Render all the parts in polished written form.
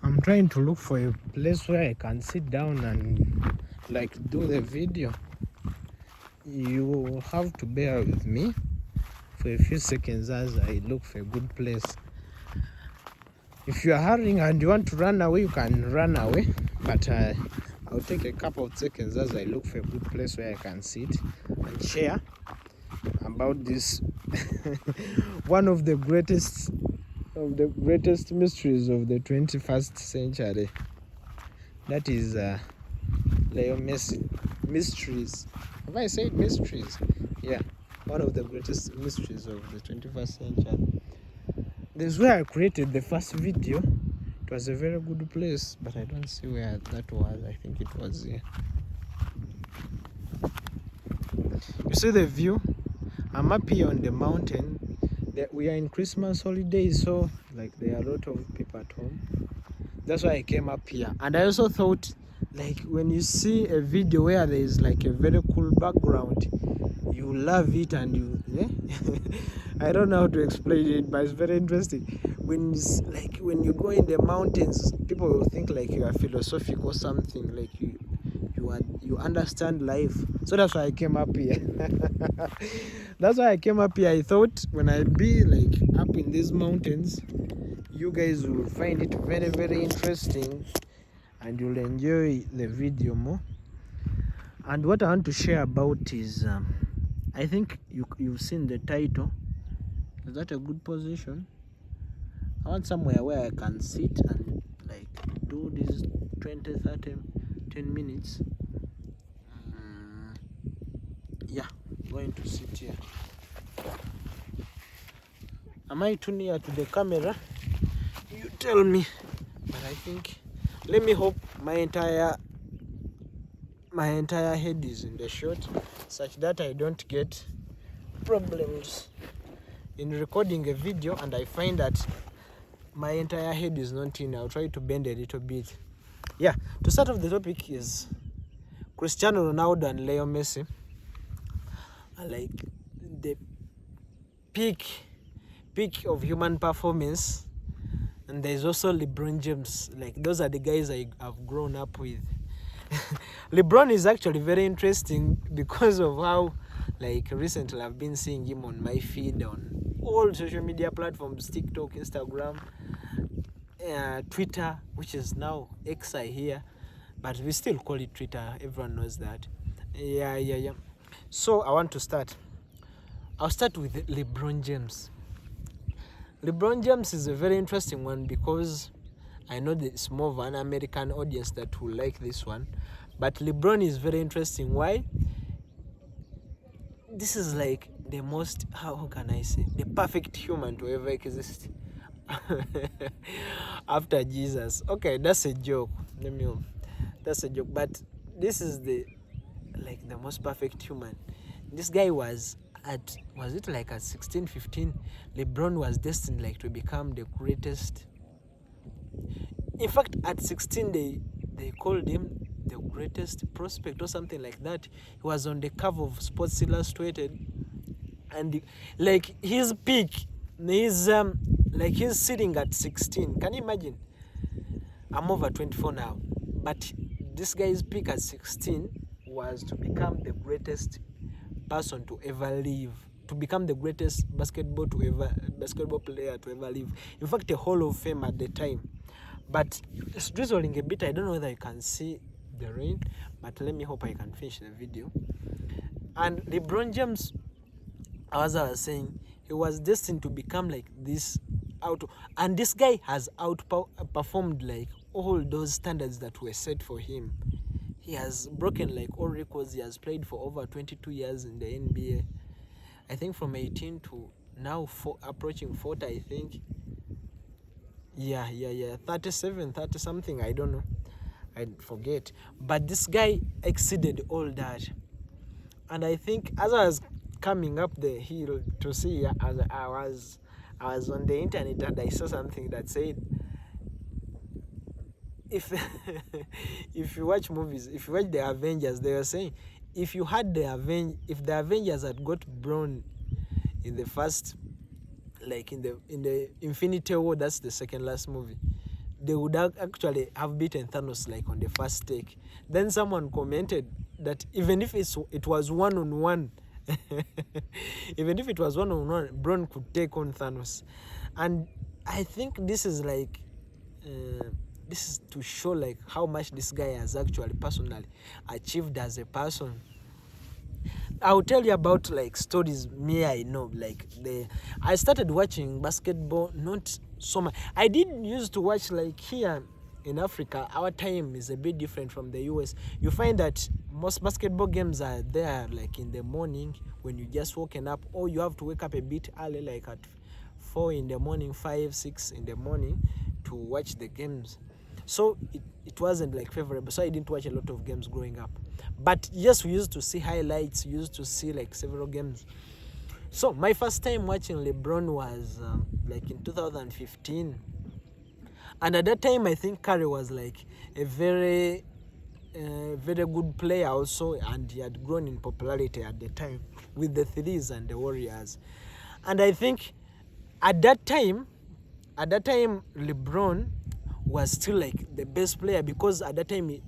I'm trying to look for a place where I can sit down and like do the video. You have to bear with me for a few seconds as I look for a good place. If you are hurrying and you want to run away, you can run away, but I'll take a couple of seconds as I look for a good place where I can sit and share about this one of the greatest mysteries of the 21st century. That is Leo Messi. Mysteries. Have I said mysteries? Yeah, one of the greatest mysteries of the 21st century. This is where I created the first video. It was a very good place, but I don't see where that was. I think it was here. You see the view? I'm up here on the mountain. We are in Christmas holidays, so like there are a lot of people at home. That's why I came up here. And I also thought, like, when you see a video where there is like a very cool background, you love it and you, yeah. I don't know how to explain it, but it's very interesting. When you go in the mountains, people will think like you are philosophical or something, like you understand life. So that's why I came up here. That's why I came up here. I thought when I be like up in these mountains, you guys will find it very, very interesting and you'll enjoy the video more. And what I want to share about is I think you've seen the title. Is that a good position? I want somewhere where I can sit and like do this 20, 30, 10 minutes. Yeah, I'm going to sit here. Am I too near to the camera? You tell me. But I think, let me hope my entire head is in the shot, such that I don't get problems in recording a video and I find that my entire head is not in. I'll try to bend a little bit. Yeah, to start off, the topic is Cristiano Ronaldo and Leo Messi are like the peak of human performance. And there's also LeBron James. Like, those are the guys I've grown up with. LeBron is actually very interesting because of how, like, recently I've been seeing him on my feed on all social media platforms, TikTok, Instagram, Twitter, which is now X here, but we still call it Twitter. Everyone knows that. Yeah. So I want to start. I'll start with LeBron James. LeBron James is a very interesting one because I know that it's more of an American audience that will like this one. But LeBron is very interesting. Why? This is like the most, how can I say, the perfect human to ever exist after Jesus. Okay, that's a joke. That's a joke. But this is the most perfect human. This guy was it like at 16, 15, LeBron was destined like to become the greatest. In fact, at 16, they called him the greatest prospect or something like that. He was on the cover of Sports Illustrated, and like his peak, he's sitting at 16. Can you imagine? I'm over 24 now, but this guy's peak at 16 was to become the greatest person to ever live, to become the greatest basketball player to ever live. In fact, a Hall of Fame at the time. But it's drizzling a bit. I don't know whether you can see the rain, but let me hope I can finish the video. And LeBron James, as I was saying, he was destined to become like this and this guy has outperformed like all those standards that were set for him. He has broken like all records. He has played for over 22 years in the NBA. I think from 18 to now approaching 40, I think. Yeah. 37, 30 something, I don't know. I forget. But this guy exceeded all that. And I think as I was coming up the hill to see, as I was on the internet and I saw something that said, if you watch movies, if you watch the Avengers, they were saying if the Avengers had got born in the first, like in the Infinity War, that's the second last movie, they would actually have beaten Thanos like on the first take. Then someone commented that even if it was one-on-one, even if it was one-on-one, Braun could take on Thanos. And I think this is like, this is to show like how much this guy has actually personally achieved as a person. I'll tell you about like stories me I know. Like I started watching basketball not so much. I did used to watch like here in Africa. Our time is a bit different from the US. You find that most basketball games are there like in the morning when you just woken up, or you have to wake up a bit early, like at 4 in the morning, 5, 6 in the morning to watch the games. So it wasn't like favorable. So I didn't watch a lot of games growing up. But yes, we used to see highlights, we used to see like several games. So my first time watching LeBron was like in 2015. And at that time, I think Curry was like a very good player also, and he had grown in popularity at the time with the Threes and the Warriors. And I think at that time, LeBron was still like the best player, because at that time,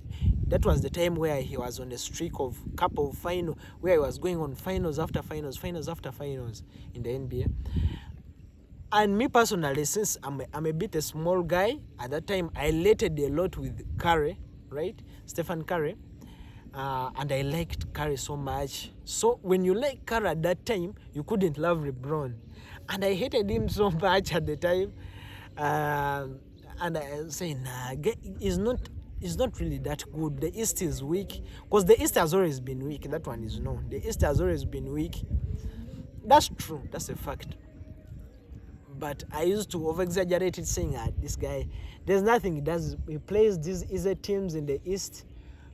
that was the time where he was on a streak of couple of final, where he was going on finals after finals in the NBA. And me personally, since I'm a bit a small guy, at that time I related a lot with Curry, right? Stephen Curry. And I liked Curry so much. So when you like Curry at that time, you couldn't love LeBron. And I hated him so much at the time. And I was saying, nah, he's not really that good. The East is weak. Because the East has always been weak. That one is known. The East has always been weak. That's true. That's a fact. But I used to over-exaggerate it, saying, this guy, there's nothing he does. He plays these easy teams in the East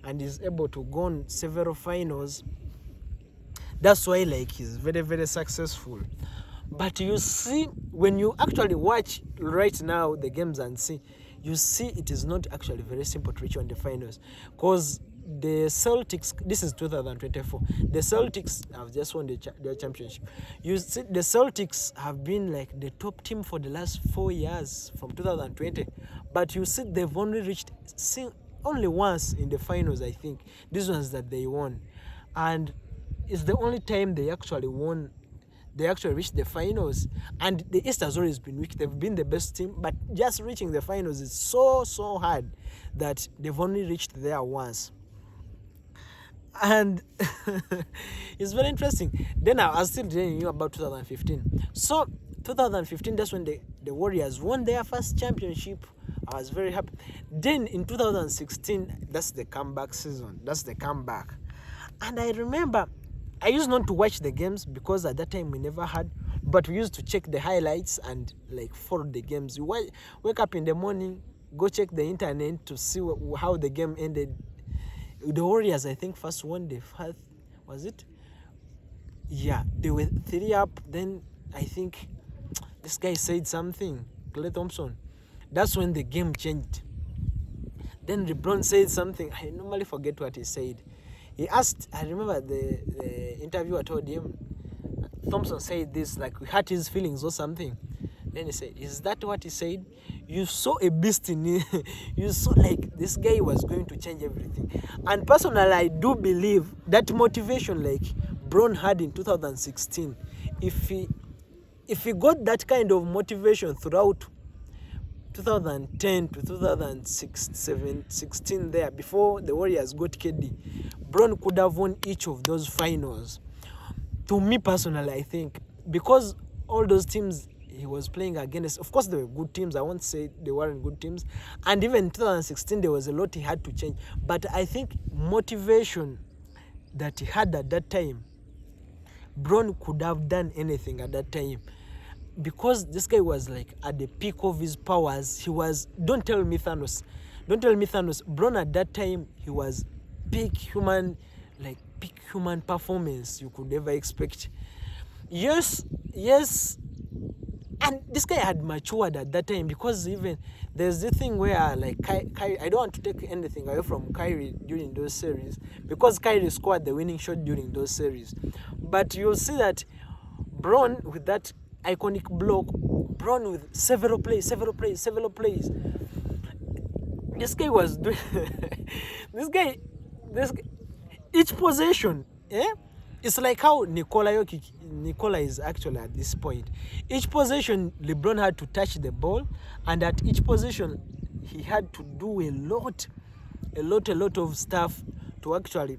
and is able to go on several finals. That's why like he's very, very successful. But you see, when you actually watch right now the games and see, you see it is not actually very simple to reach on the finals. Because the Celtics, this is 2024, the Celtics have just won their championship. You see, the Celtics have been like the top team for the last 4 years from 2020. But you see, they've only reached only once in the finals, I think. These ones that they won. And it's the only time they actually won. They actually reached the finals. And the East has always been weak. They've been the best team. But just reaching the finals is so hard that they've only reached there once. And it's very interesting. Then I was still telling you about 2015. So 2015, that's when the Warriors won their first championship. I was very happy. Then in 2016, that's the comeback season. That's the comeback. And I remember, I used not to watch the games because at that time we never had, but we used to check the highlights and like follow the games. You wake up in the morning, go check the internet to see how the game ended. The Warriors, I think, first won the first, was it? Yeah, they were 3 up. Then I think this guy said something, Klay Thompson. That's when the game changed. Then LeBron said something. I normally forget what he said. He asked, I remember the interviewer told him, Thompson said this, like we hurt his feelings or something. Then he said, is that what he said? You saw a beast in it. You saw like this guy was going to change everything. And personally, I do believe that motivation like Braun had in 2016, if he got that kind of motivation throughout 2010 to 2016 there, before the Warriors got KD, Braun could have won each of those finals. To me personally, I think, because all those teams he was playing against, of course they were good teams. I won't say they weren't good teams. And even in 2016, there was a lot he had to change. But I think motivation that he had at that time, Braun could have done anything at that time. Because this guy was like at the peak of his powers. He was, don't tell me Thanos. Braun at that time, he was peak human performance you could ever expect. Yes. And this guy had matured at that time, because even there's the thing where like Kyrie, I don't want to take anything away from Kyrie during those series, because Kyrie scored the winning shot during those series. But you'll see that Braun with that iconic block, Braun with several plays. This guy was doing this guy this each possession, it's like how Nikola is actually at this point. Each possession LeBron had to touch the ball, and at each possession he had to do a lot of stuff to actually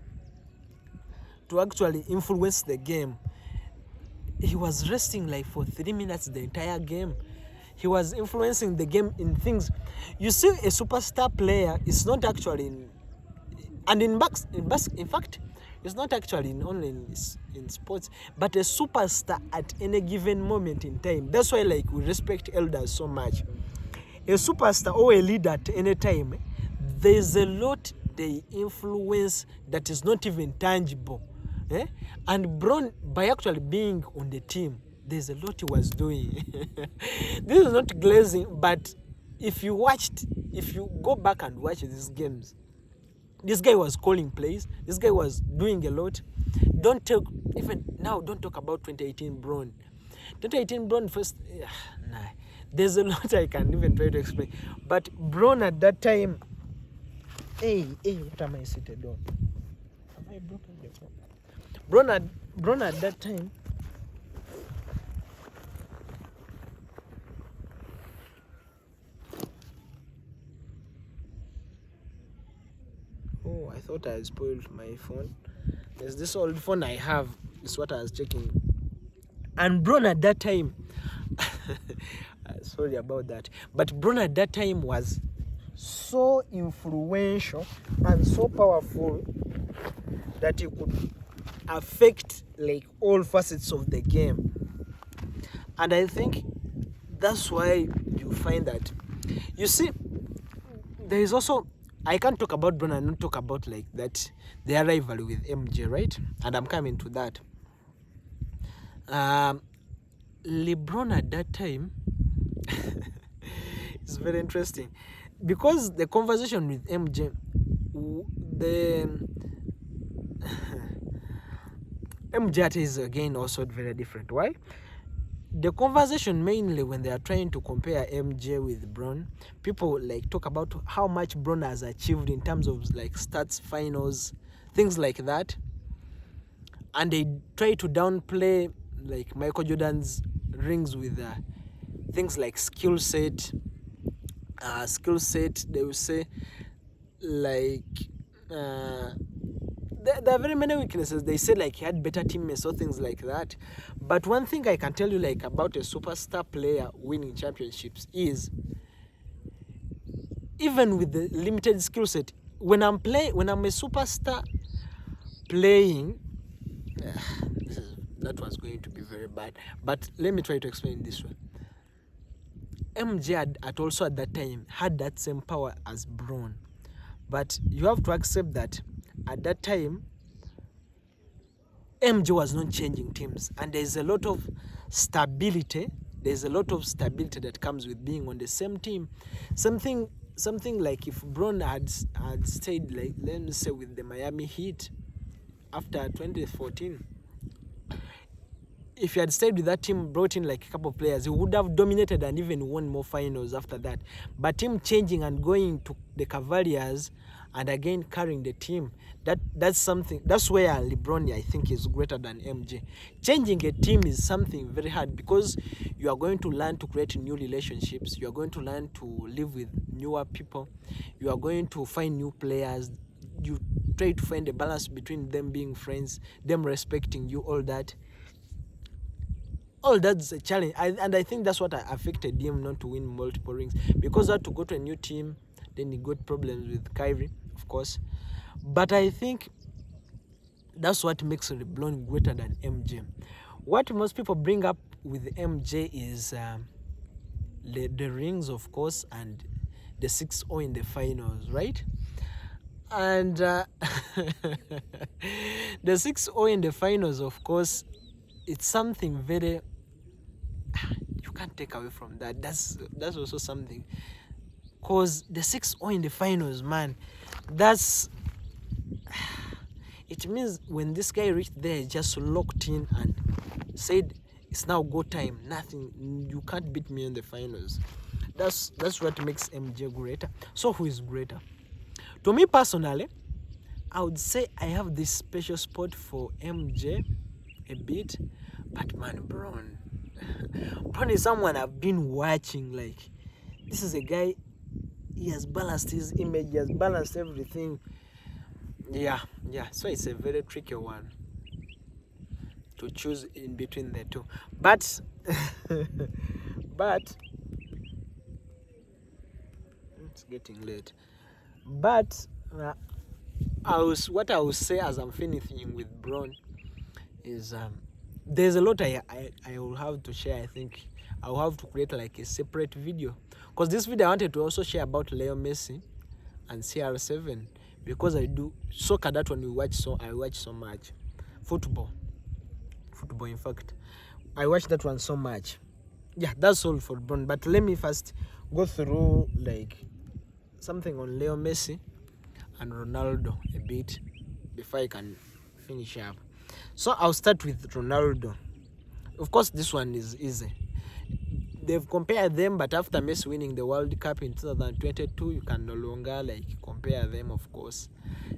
influence the game. He was resting like for 3 minutes the entire game. He was influencing the game in things. You see, a superstar player is not actually in fact, it's not actually only in sports, but a superstar at any given moment in time. That's why, like, we respect elders so much. A superstar or a leader at any time, there's a lot they influence that is not even tangible. And Bron, by actually being on the team, there's a lot he was doing. This is not glazing, but if you go back and watch these games, this guy was calling plays. This guy was doing a lot. Don't talk about 2018 Bron. 2018 Bron first, nah. There's a lot I can even try to explain. But Bron at that time, hey, what am I seated on? Have I broken the phone? Bron at that time. Oh, I thought I had spoiled my phone. There's this old phone I have. It's what I was checking. And Bron at that time, sorry about that, but Bron at that time was so influential and so powerful that he could affect like all facets of the game. And I think that's why you find that, you see, there is also, I can't talk about Bron and not talk about like that, their rivalry with MJ, right? And I'm coming to that. LeBron at that time is very interesting because the conversation with MJ, the MJ is again also very different. Why? The conversation mainly when they are trying to compare MJ with Bron, people like talk about how much Bron has achieved in terms of like stats, finals, things like that, and they try to downplay like Michael Jordan's rings with things like skill set. They will say like there are very many weaknesses. They say like he had better teammates or things like that. But one thing I can tell you like about a superstar player winning championships is, even with the limited skill set, when I'm a superstar playing, that was going to be very bad. But let me try to explain this one. MJ at also at that time had that same power as Bron, but you have to accept that at that time MJ was not changing teams, and there's a lot of stability. There's a lot of stability that comes with being on the same team. Something like if Bron had stayed, like, let me say, with the Miami Heat after 2014. If he had stayed with that team, brought in like a couple of players, he would have dominated and even won more finals after that. But him changing and going to the Cavaliers and again carrying the team, that's something. That's where LeBron, I think, is greater than MJ. Changing a team is something very hard because you are going to learn to create new relationships. You are going to learn to live with newer people. You are going to find new players. You try to find a balance between them being friends, them respecting you, all that. All that's a challenge, and I think that's what affected him not to win multiple rings, because he had to go to a new team. Then he got problems with Kyrie, of course, but I think that's what makes LeBron greater than MJ. What most people bring up with MJ is the rings, of course, and the 6-0 in the finals, right? And the 6-0 in the finals, of course, it's something very, you can't take away from that. That's also something, because the 6-0 in the finals, man, it means when this guy reached there, he just locked in and said, it's now go time. Nothing, you can't beat me in the finals. That's what makes MJ greater. So who is greater? To me personally, I would say I have this special spot for MJ a bit, but man, Bron. Bron is someone I've been watching. Like, this is a guy, he has balanced his image, he has balanced everything. Yeah. So it's a very tricky one to choose in between the two. But it's getting late. But what I will say as I'm finishing with Bron is there's a lot I will have to share. I think I will have to create like a separate video, because this video I wanted to also share about Leo Messi and CR7, because I do soccer. That one I watch so much. Football in fact, I watch that one so much. Yeah, that's all for Bron. But let me first go through like something on Leo Messi and Ronaldo a bit before I can finish up. So I'll start with Ronaldo. Of course, this one is easy. They've compared them, but after Messi winning the World Cup in 2022, you can no longer like compare them, of course.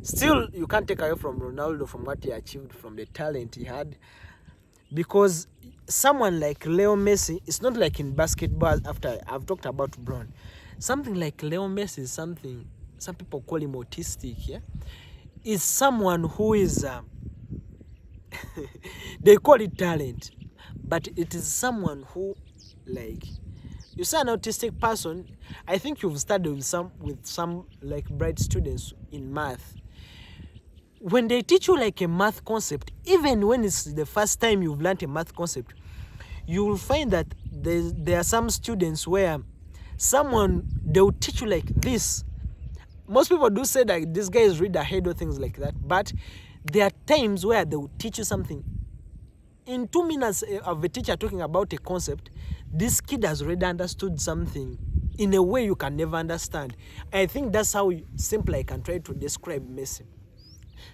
Still, you can't take away from Ronaldo from what he achieved, from the talent he had, because someone like Leo Messi, it's not like in basketball. After I've talked about Bron, something like Leo Messi is something some people call him autistic. Yeah, is someone who is they call it talent, but it is someone who, like, you say an autistic person. I think you've studied with some like bright students in math. When they teach you like a math concept, even when it's the first time you've learned a math concept, you will find that there are some students where they'll teach you like this. Most people do say that these guys read ahead or things like that, but there are times where they will teach you something. In 2 minutes of a teacher talking about a concept, this kid has already understood something in a way you can never understand. I think that's how simple I can try to describe Messi.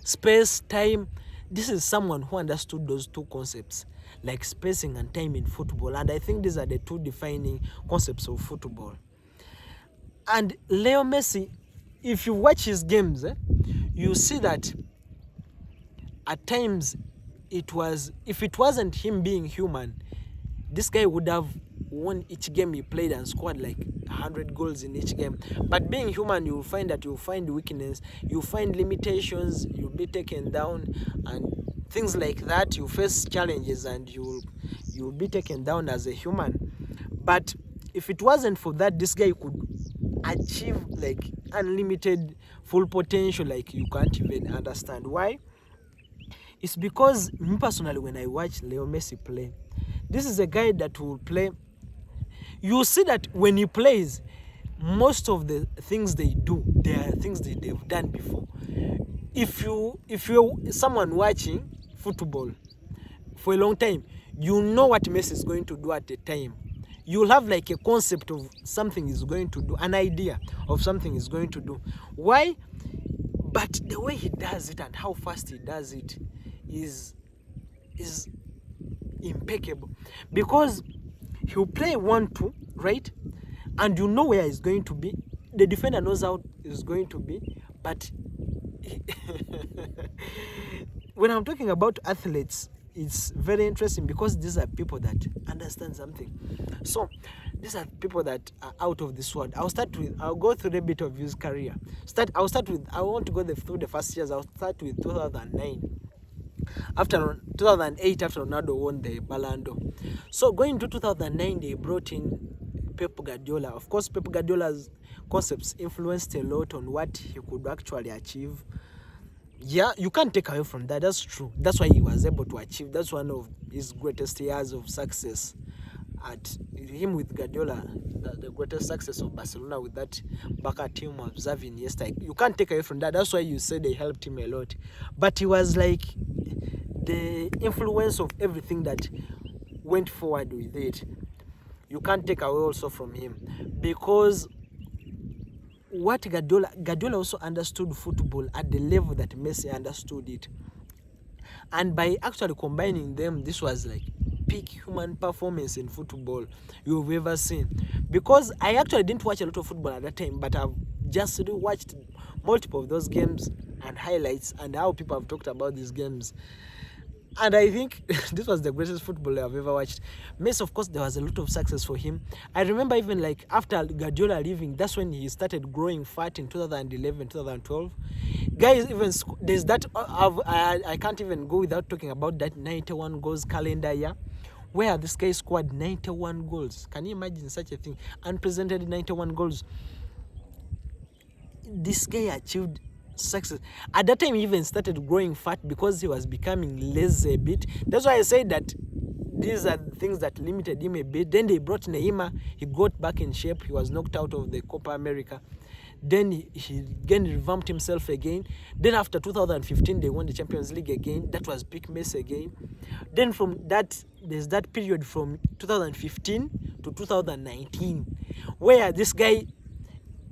Space, time, this is someone who understood those two concepts, like spacing and time in football. And I think these are the two defining concepts of football. And Leo Messi, if you watch his games, you see that at times if it wasn't him being human, this guy would have won each game he played and scored like 100 goals in each game. But being human, you'll find that you'll find weakness, you'll find limitations, you'll be taken down and things like that. You face challenges and you'll be taken down as a human. But if it wasn't for that, this guy could achieve like unlimited full potential, like you can't even understand. Why? It's because me personally, when I watch Leo Messi play, this is a guy that will play. You see that when he plays, most of the things they do, they are things that they've done before. If you're someone watching football for a long time, you know what Messi is going to do at the time. You'll have like a concept of something he's going to do, an idea of something he's going to do. Why? But the way he does it and how fast he does it is impeccable, because he'll play 1-2, right? And you know where he's going to be. The defender knows how he's going to be. But when I'm talking about athletes, it's very interesting because these are people that understand something. So these are people that are out of this world. I'll go through a bit of his career. I want to go through the first years. I'll start with 2009. After 2008, after Ronaldo won the Ballon d'Or. So going to 2009, they brought in Pep Guardiola. Of course, Pep Guardiola's concepts influenced a lot on what he could actually achieve. Yeah, you can't take away from that. That's true. That's why he was able to achieve. That's one of his greatest years of success. At him with Guardiola, the greatest success of Barcelona with that Barca team of Xavi and Iniesta. You can't take away from that. That's why you say they helped him a lot. But he was like the influence of everything that went forward with it. You can't take away also from him, because what Guardiola also understood football at the level that Messi understood it. And by actually combining them, this was like peak human performance in football you've ever seen. Because I actually didn't watch a lot of football at that time, but I've just watched multiple of those games and highlights and how people have talked about these games. And I think this was the greatest football I've ever watched. Messi, of course, there was a lot of success for him. I remember even like after Guardiola leaving, that's when he started growing fat in 2011, 2012. Guys, even there's that, I can't even go without talking about that 91 goals calendar year, where this guy scored 91 goals. Can you imagine such a thing? Unprecedented 91 goals. This guy achieved success. At that time, he even started growing fat because he was becoming lazy a bit. That's why I said that these are things that limited him a bit. Then they brought Neymar. He got back in shape. He was knocked out of the Copa America. Then he again revamped himself again. Then after 2015, they won the Champions League again. That was peak Messi again. Then from that, there's that period from 2015 to 2019, where this guy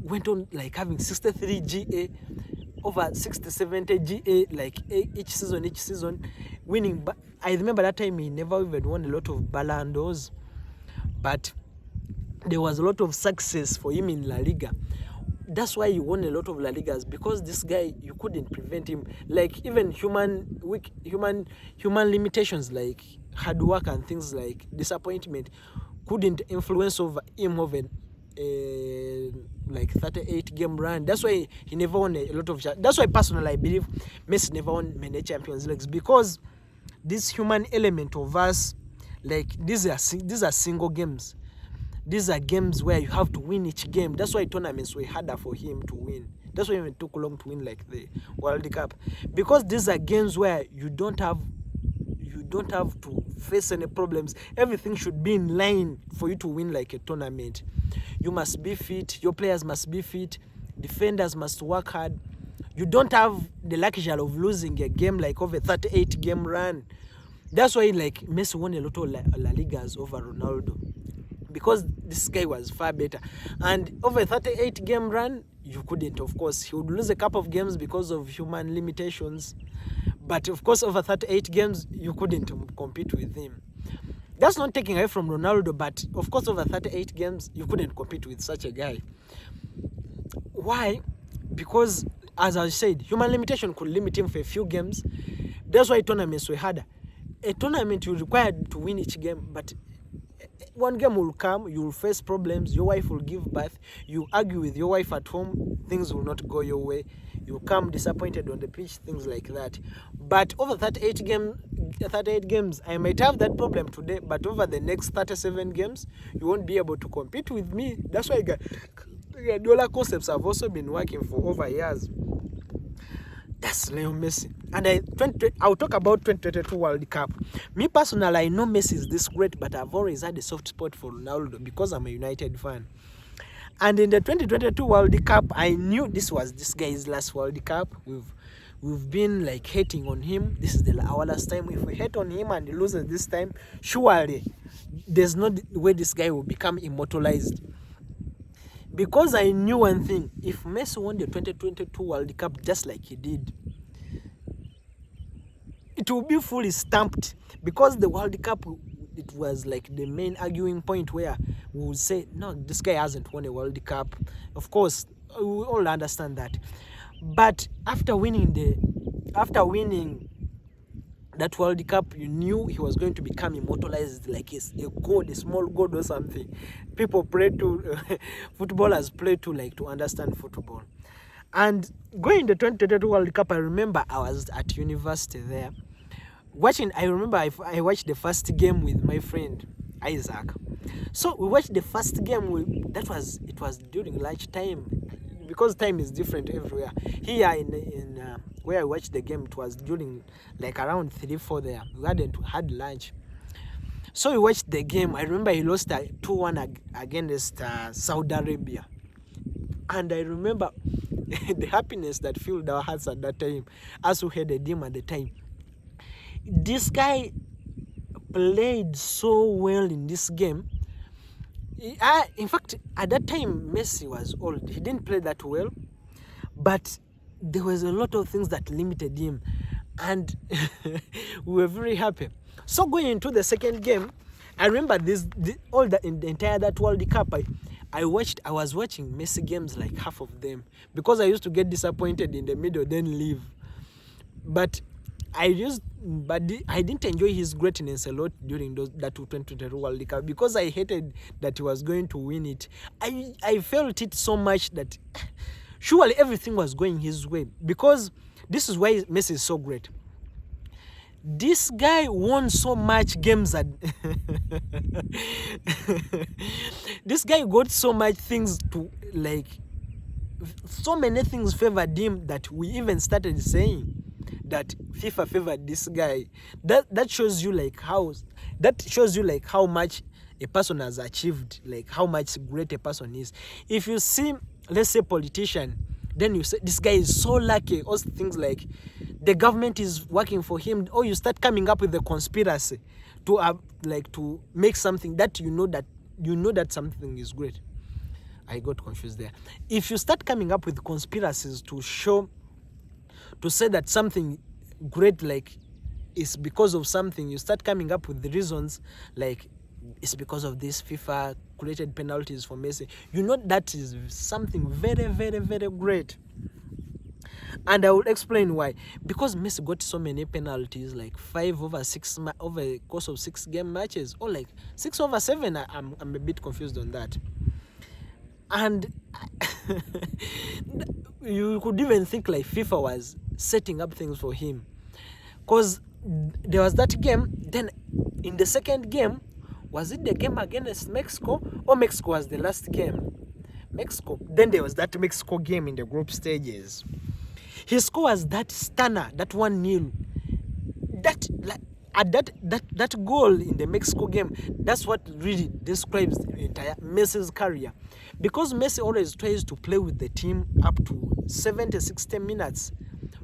went on like having 63 GA, over 60, 70 GA, like each season, winning. But I remember that time he never even won a lot of Ballon d'Ors, but there was a lot of success for him in La Liga. That's why he won a lot of La Ligas, because this guy, you couldn't prevent him. Like even human limitations like hard work and things like disappointment couldn't influence over him over like 38 game run. That's why he never won a lot of. That's why personally I believe Messi never won many Champions Leagues, because this human element of us, like these are single games. These are games where you have to win each game. That's why tournaments were harder for him to win. That's why it took long to win like the World Cup, because these are games where you don't have to face any problems. Everything should be in line for you to win like a tournament. You must be fit, your players must be fit, defenders must work hard. You don't have the luxury of losing a game like over 38 game run. That's why like Messi won a lot of La Ligas over Ronaldo, because this guy was far better. And over 38 game run, you couldn't, of course. He would lose a couple of games because of human limitations. But of course, over 38 games, you couldn't compete with him. That's not taking away from Ronaldo, but of course, over 38 games, you couldn't compete with such a guy. Why? Because, as I said, human limitation could limit him for a few games. That's why tournaments were harder. A tournament you required to win each game, but one game will come, you will face problems, your wife will give birth, you argue with your wife at home, things will not go your way, you come disappointed on the pitch, things like that. But over 38 games, I might have that problem today, but over the next 37 games, you won't be able to compete with me. That's why Guardiola concepts have also been working for over years. That's Lionel Messi. And I'll talk about 2022 World Cup. Me personally, I know Messi is this great, but I've always had a soft spot for Ronaldo because I'm a United fan. And in the 2022 World Cup, I knew this was this guy's last World Cup. We've been like hating on him. This is our last time. If we hate on him and he loses this time, surely there's no way this guy will become immortalized. Because I knew one thing: if Messi won the 2022 World Cup just like he did, it will be fully stamped. Because the World Cup, it was like the main arguing point where we would say, no, this guy hasn't won a World Cup. Of course, we all understand that. But after winning that World Cup, you knew he was going to become immortalized like a god, a small god or something. People pray to, footballers pray to, like, to understand football. And going the 2022 World Cup, I remember I was at university there. I remember I watched the first game with my friend, Isaac. So we watched the first game, it was during lunchtime, because time is different everywhere. Here in where I watched the game, it was during like around 3-4 there. We hadn't had lunch. So we watched the game. I remember he lost 2-1 against Saudi Arabia. And I remember the happiness that filled our hearts at that time as we headed him at the time. This guy played so well in this game. In fact, at that time, Messi was old. He didn't play that well, but there was a lot of things that limited him, and we were very happy. So going into the second game, I remember in the entire that World Cup, I was watching Messi games, like half of them, because I used to get disappointed in the middle, then leave. But I didn't enjoy his greatness a lot during that 2022 World Cup, because I hated that he was going to win it. I felt it so much that surely everything was going his way, because this is why Messi is so great. This guy won so much games at this guy got so much things to, like, so many things favored him that we even started saying that FIFA favored this guy. That shows you like how much a person has achieved, like how much great a person is. If you see, let's say, politician, then you say this guy is so lucky, or things like the government is working for him, or you start coming up with the conspiracy to to make something that you know that something is great. I got confused there. If you start coming up with conspiracies to say that something great, like, is because of something, you start coming up with the reasons, like it's because of this FIFA created penalties for Messi. You know that is something very, very, very great. And I will explain why. Because Messi got so many penalties, like 5 over 6 over the course of 6 game matches, or like 6 over 7. I'm a bit confused on that. And you could even think like FIFA was setting up things for him, because there was that game. Then in the second game, was it the game against Mexico, or Mexico was the last game? Mexico. Then there was that Mexico game in the group stages. He scores that stunner, that 1-0. That goal in the Mexico game, that's what really describes the entire Messi's career. Because Messi always tries to play with the team up to 70-60 minutes,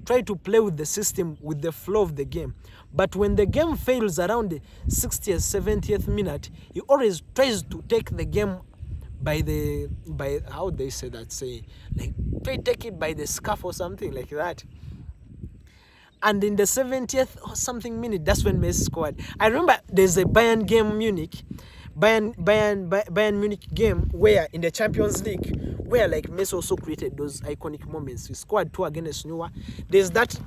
try to play with the system, with the flow of the game. But when the game fails around the 60th, 70th minute, he always tries to take the game by how they say that, like, take it by the scarf or something like that. And in the 70th or something minute, that's when Messi scored. I remember there's a Bayern Munich game where in the Champions League, where like Messi also created those iconic moments. He scored 2 against Neuer. There's that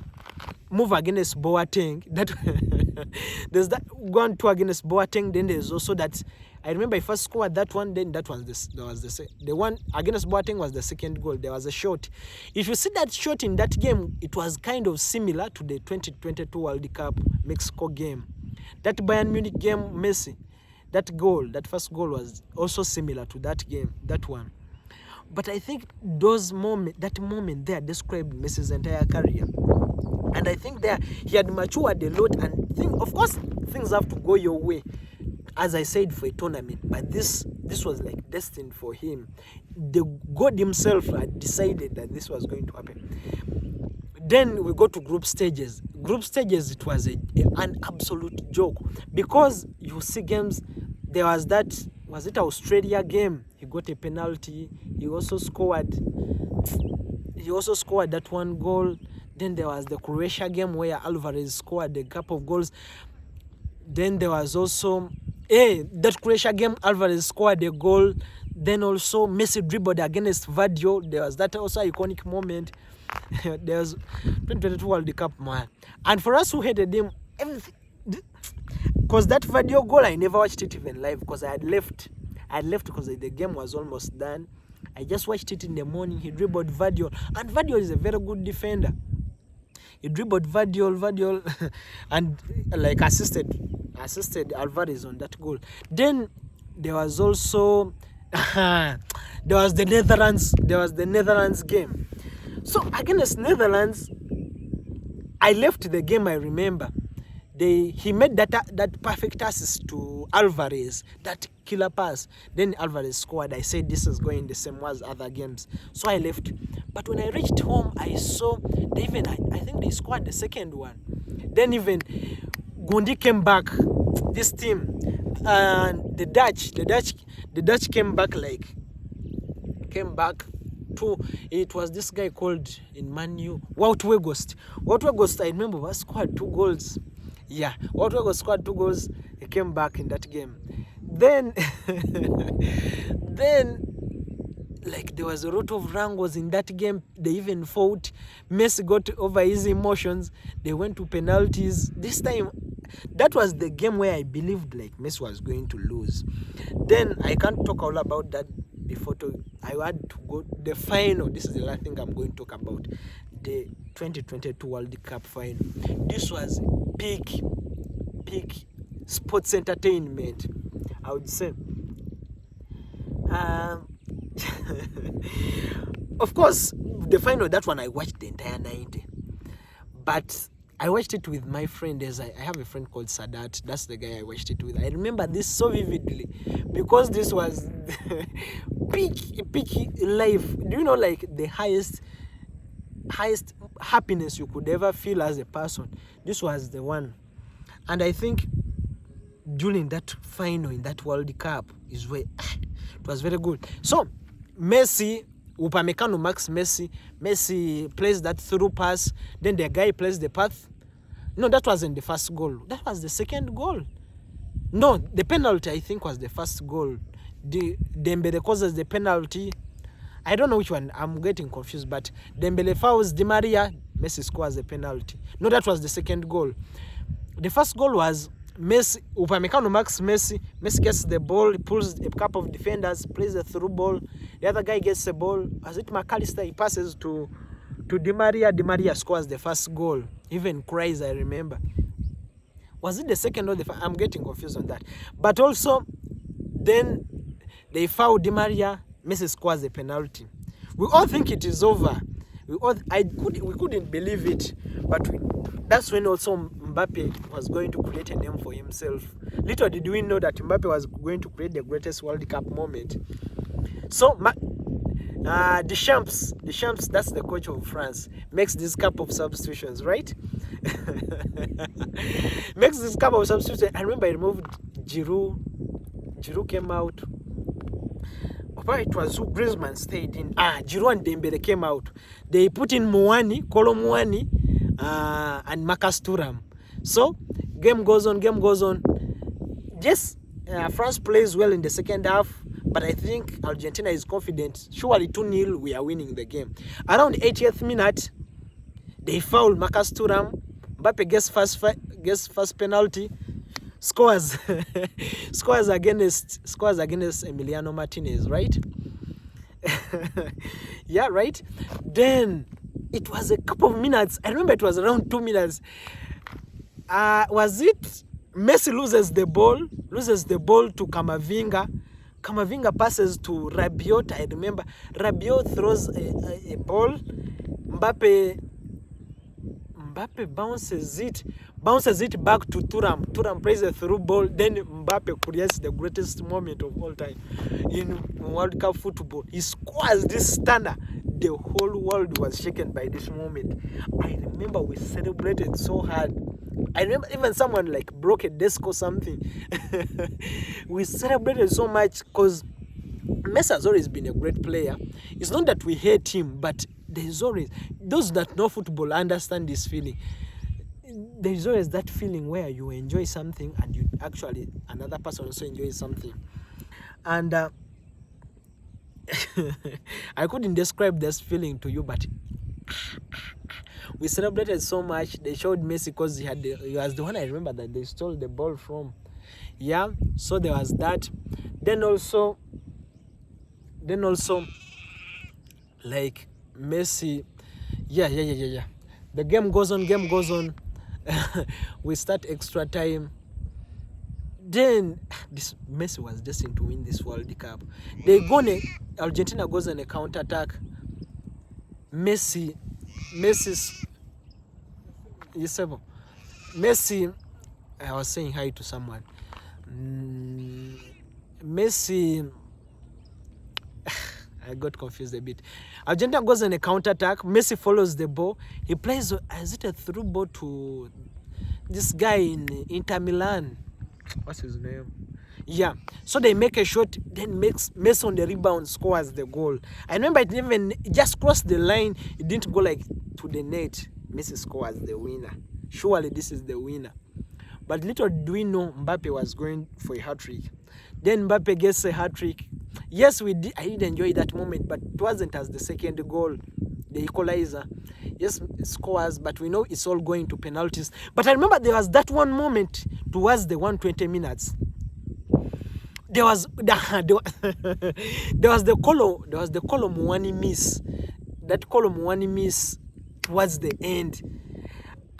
move against Boateng. There's that one 2 against Boateng. Then there's also that. I remember I first scored that one. Then that was the one against Boateng was the second goal. There was a shot. If you see that shot in that game, it was kind of similar to the 2022 World Cup Mexico game. That Bayern Munich game, Messi, that first goal was also similar to that game, that one. But I think that moment there described Messi's entire career. And I think there he had matured a lot, and of course things have to go your way, as I said, for a tournament. But this was like destined for him. The God himself had decided that this was going to happen. Then we go to group stages. Group stages, it was an absolute joke, because you see games. There was it Australia game? He got a penalty. He also scored that 1 goal. Then there was the Croatia game where Alvarez scored a couple of goals. Then there was also that Croatia game, Alvarez scored a goal. Then also Messi dribbled against Vadio. There was that also iconic moment. There was 2022 World Cup, man. And for us who hated him, everything, because that Vadio goal, I never watched it even live, because I had left because the game was almost done. I just watched it in the morning. He dribbled Vadio, and Vadio is a very good defender. He dribbled Vadio, and like assisted Alvarez on that goal. Then there was also there was the Netherlands game. So against Netherlands, I left the game. I remember he made that perfect assist to Alvarez, that killer pass. Then Alvarez scored. I said this is going the same as other games, so I left. But when I reached home, I saw I think they scored the second one. Then even Gundi came back. This team, and the Dutch came back to, it was this guy called in Man U, Wout Weghorst. I remember, scored 2 goals. Yeah, Portugal scored 2 goals. He came back in that game. Then, then, like there was a lot of wrangles in that game. They even fought. Messi got over his emotions. They went to penalties. This time, that was the game where I believed like Messi was going to lose. Then I can't talk all about that before. I had to go the final. This is the last thing I'm going to talk about. The 2022 World Cup final. This was peak sports entertainment, I would say. Of course, the final, that one I watched the entire 90. But I watched it with my friend. I have a friend called Sadat. That's the guy I watched it with. I remember this so vividly because this was peak life. Do you know, like the highest happiness you could ever feel as a person? This was the one. And I think during that final in that World Cup is where it was very good. So Messi, Upamecano marks Messi plays that through pass, then the guy plays the path. No, that wasn't the first goal. That was the second goal. No, the penalty I think was the first goal. Dembele causes the penalty. I don't know which one. I'm getting confused. But Dembele fouls Di Maria. Messi scores the penalty. No, that was the second goal. The first goal was Messi. Upamecano marks Messi. Messi gets the ball. He pulls a couple of defenders. Plays the through ball. The other guy gets the ball. As it McAllister, he passes to Di Maria. Di Maria scores the first goal. Even cries, I remember. Was it the second or the first? I'm getting confused on that. But also, then they foul Di Maria. Messi scores the penalty. We all think it is over. We couldn't believe it. But that's when also Mbappe was going to create a name for himself. Little did we know that Mbappe was going to create the greatest World Cup moment. So Deschamps, that's the coach of France, makes this couple of substitutions, right? Makes this couple of substitutions. I remember I removed Giroud. Giroud came out. It was who Griezmann stayed in. Giroud and Dembele came out. They put in Kolo Muani, and Marcus Thuram. So game goes on. Yes, France plays well in the second half, but I think Argentina is confident. Surely 2-0, we are winning the game. Around 80th minute, they foul Marcus Thuram. Mbappe gets first penalty. Scores against Emiliano Martinez, right? Yeah, right. Then it was a couple of minutes. I remember it was around 2 minutes. Was it Messi loses the ball to Camavinga. Camavinga passes to Rabiot. I remember Rabiot throws a ball. Mbappe bounces it back to Thuram. Thuram plays a through ball. Then Mbappe creates the greatest moment of all time in World Cup football. He scores this stunner. The whole world was shaken by this moment. I remember we celebrated so hard. I remember even someone like broke a desk or something. We celebrated so much because Messi has always been a great player. It's not that we hate him, but there's always, those that know football understand this feeling. There's always that feeling where you enjoy something and you actually, another person also enjoys something. And I couldn't describe this feeling to you, but we celebrated so much. They showed Messi because he was the one I remember that they stole the ball from. Yeah, so there was that. Then also like Messi, yeah. The game goes on. We start extra time. Then this Messi was destined to win this World Cup. Argentina goes on a counter attack. Messi, I was saying hi to someone. Messi, I got confused a bit. Argentina goes on a counter attack. Messi follows the ball. He plays, is it a through ball to this guy in Inter Milan? What's his name? Yeah. So they make a shot, then Messi on the rebound scores the goal. I remember it just crossed the line. It didn't go like to the net. Messi scores the winner. Surely this is the winner. But little do we know Mbappe was going for a hat-trick. Then Mbappe gets a hat-trick. Yes, I did enjoy that moment, but it wasn't as the second goal, the equalizer. Yes, scores, but we know it's all going to penalties. But I remember there was that one moment towards the 120 minutes. There was the Kolo Muani miss. That Kolo Muani miss towards the end.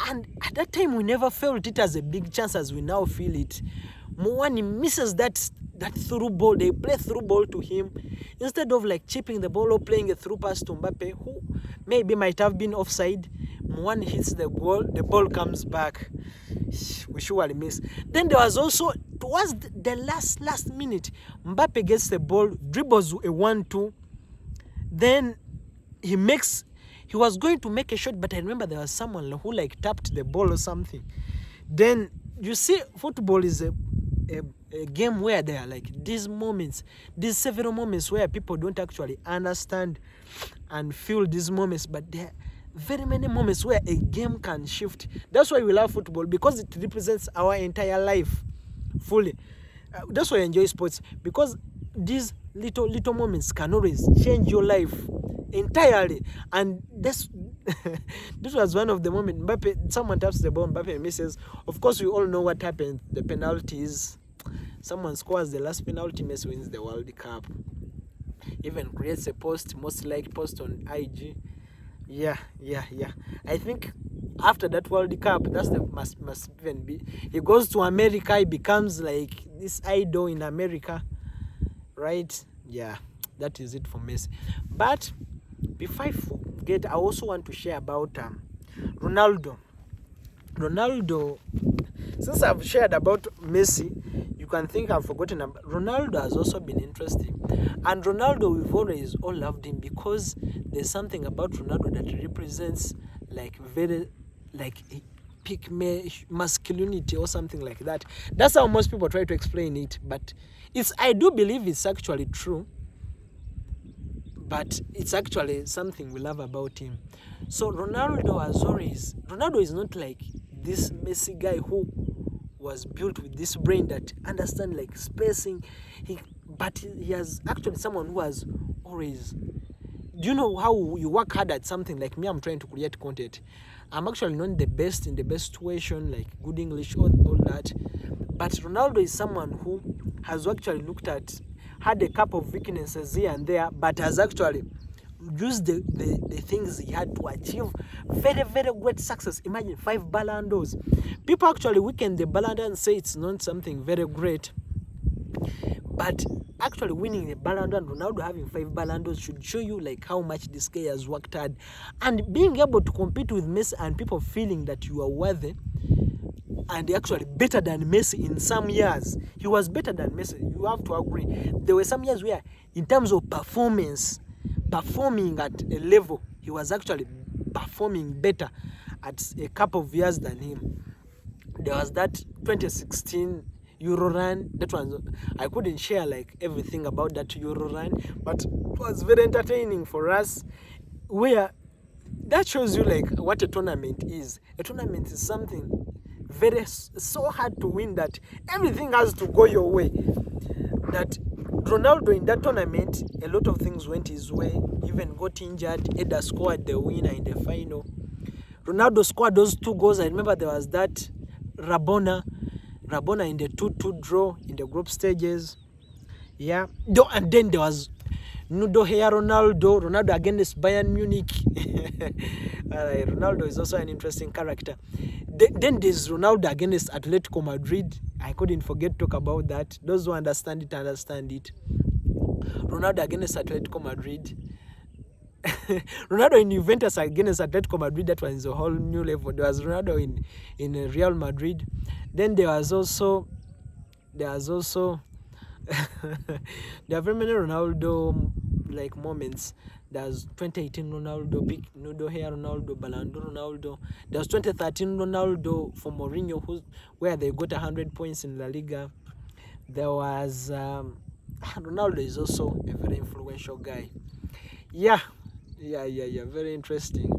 And at that time, we never felt it as a big chance as we now feel it. Muani misses that through ball. They play through ball to him. Instead of like chipping the ball or playing a through pass to Mbappe, who maybe might have been offside, Muani hits the goal. The ball comes back. We surely miss. Then there was also, towards the last minute, Mbappe gets the ball, dribbles a 1-2. Then he was going to make a shot, but I remember there was someone who like tapped the ball or something. Then you see, football is a game where there are like these several moments where people don't actually understand and feel these moments, but there are very many moments where a game can shift. That's why we love football, because it represents our entire life fully. That's why I enjoy sports, because these little moments can always change your life entirely. And this was one of the moments. Mbappe, someone taps the ball, Mbappe misses. Of course, we all know what happened. The penalties. Someone scores the last penalty, Messi wins the World Cup. Even creates a post, most liked post on IG. Yeah. I think after that World Cup, that's the must even be. He goes to America, he becomes like this idol in America, right? Yeah, that is it for Messi. But before I forget, I also want to share about Ronaldo. Since I've shared about Messi, you can think I've forgotten about Ronaldo. Has also been interesting. And Ronaldo, we've always all loved him because there's something about Ronaldo that represents like very like peak masculinity or something like that. That's how most people try to explain it, but I do believe it's actually true. But it's actually something we love about him. So Ronaldo is not like this Messi guy who was built with this brain that understands like spacing. But he has actually someone who has always. Do you know how you work hard at something? Like me, I'm trying to create content. I'm actually not the best in the best situation, like good English, all that. But Ronaldo is someone who has actually had a couple of weaknesses here and there, but has actually used the things he had to achieve very, very great success. Imagine 5 Ballon d'Ors. People actually weaken the Ballon d'Or and say it's not something very great. But actually winning the Ballon d'Or and Ronaldo having 5 Ballon d'Ors should show you like how much this guy has worked hard. And being able to compete with Messi and people feeling that you are worthy and actually better than Messi in some years. He was better than Messi, you have to agree. There were some years where in terms of performing at a level, he was actually performing better at a couple of years than him. There was that 2016 Euro run. That one, I couldn't share like everything about that Euro run, but it was very entertaining for us. Where that shows you like what a tournament is. A tournament is something so hard to win that everything has to go your way. That Ronaldo in that tournament, a lot of things went his way. Even got injured. Eda scored the winner in the final. Ronaldo scored those 2 goals. I remember there was that Rabona in the 2-2 draw in the group stages. Yeah. And then there was Nudo here Ronaldo against Bayern Munich. Ronaldo is also an interesting character. Then there's Ronaldo against Atletico Madrid. I couldn't forget to talk about that. Those who understand it. Ronaldo against Atletico Madrid. Ronaldo in Juventus against Atletico Madrid. That was a whole new level. There was Ronaldo in Real Madrid. Then there was also there are very many Ronaldo like moments. There's 2018 Ronaldo, big Nudo here Ronaldo, Ballon d'Or Ronaldo. There's 2013 Ronaldo for Mourinho, where they got 100 points in La Liga. There was Ronaldo is also a very influential guy. Yeah, very interesting.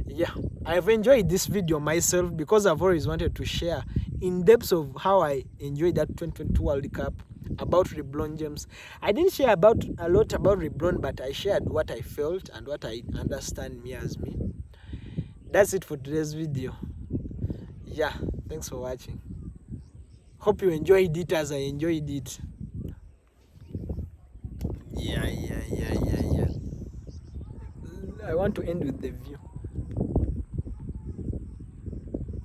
Yeah, I've enjoyed this video myself because I've always wanted to share in depth of how I enjoyed that 2022 World Cup, about LeBron James. I didn't share about a lot about LeBron, but I shared what I felt and what I understand me as me. That's it for today's video. Yeah, thanks for watching. Hope you enjoyed it as I enjoyed it. Yeah. I want to end with the view.